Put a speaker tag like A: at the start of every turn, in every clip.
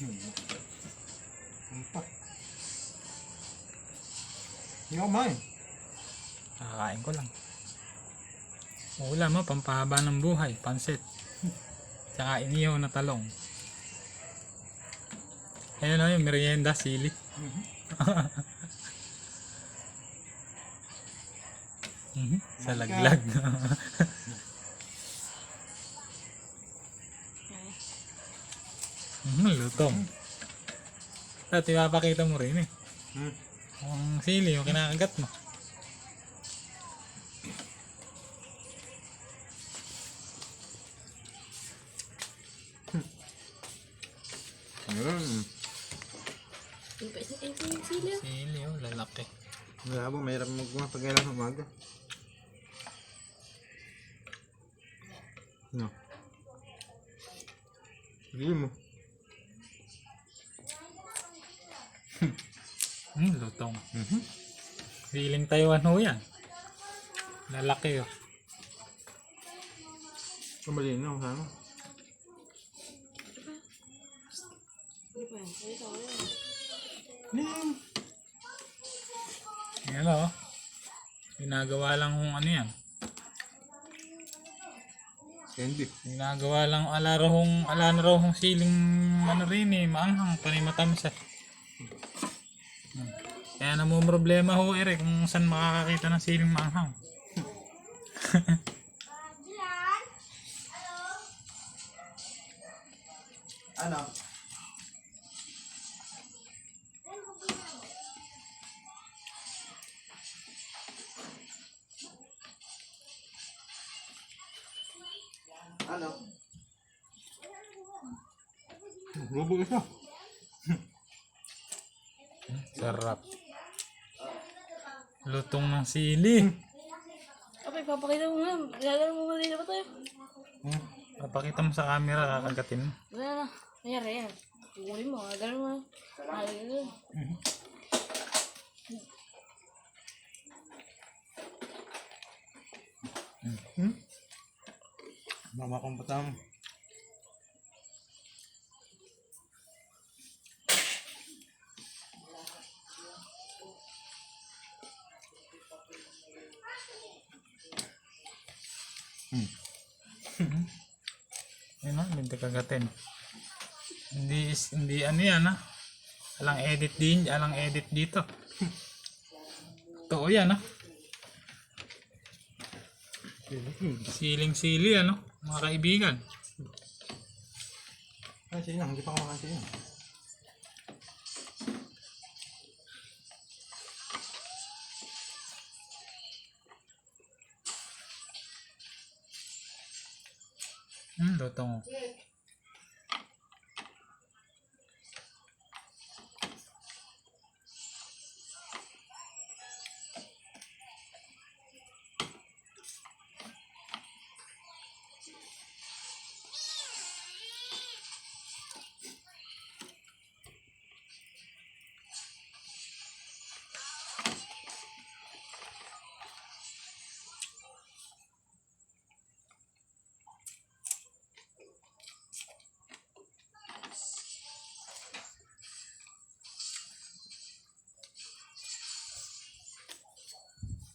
A: Ano pa? Hindi ako kumain.
B: Nakakain ko lang. Ulam mo, pampahaba ng buhay. Pansit. Tsaka inihaw na talong. Ayun o, yung merienda, sili. Sa laglag. Lutong. Dati mapakita mo rin eh. Ang sili, yung kinakagat mo. Sili, oh, lalaki.
A: Wala ba, mahirap magpagailan sa umaga. No. Sige mo.
B: Lutong. Siling Taiwan ho yan. Lalaki oh.
A: Kamalin na, sana.
B: Yan o. Ginagawa lang kung ano yan.
A: Candy.
B: Ginagawa lang ala na raw kung siling ano rin eh. Maanghang, panay matamis eh. Kaya naman problema ho Eric kung saan makakakita ng siling maanghang.
A: Ano? Ano? Lubo isa.
B: Sarap. Lutong ng sili.
C: Okay, papakita mo nga. Gagawin mo kanina ba tayo?
B: Papakita mo sa camera, kakagatin mo.
C: Wala na. Mayroon yan. Kukunin mo. Gagawin mo. Gagawin.
A: Mama kong patam.
B: Yun o, hindi kagatin. Hindi ano yan ha. Alang edit dito. Totoo yan ha. Siling sili ano, mga kaibigan.
A: Ay, sige na. Hindi pa ako makasig na.
B: Lutong.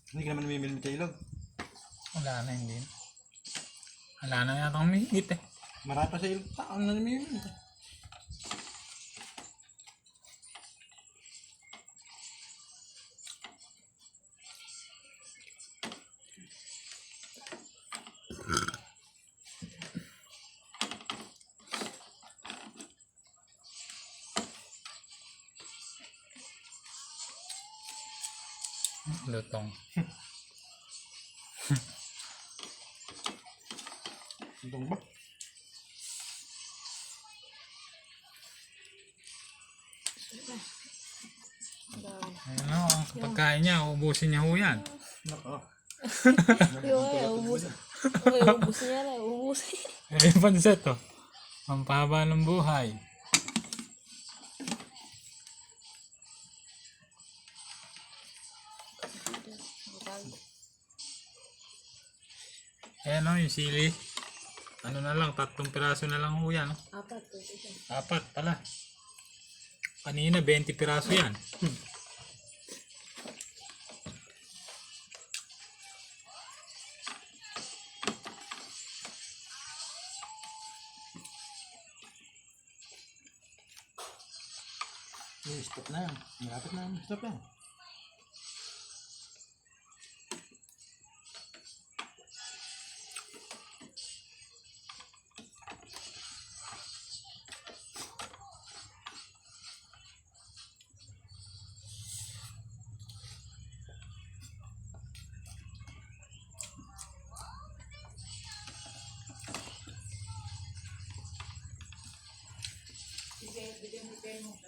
A: Hindi ka naman namimilmi sa ilog.
B: Wala na hindi. Wala na yata akong mahigit eh.
A: Marami pa sa ilog. Taon na namimilmi.
B: Lutong.
A: Itong ba?
B: Ayun o, ang pagkain niya, ubusin niya ho yan.
A: Nako.
C: Ubus. Okay, ubus niya na. Ubus.
B: Yung pansit o. Ang pahaba ng buhay. Ayan o, yung sili. Ano na lang, 3 piraso na lang ho yan.
C: Apat.
B: Apat pala. Kanina 20 piraso yan.
A: Stop na yan. Malapit na. Stop na.
C: Bigyan mo.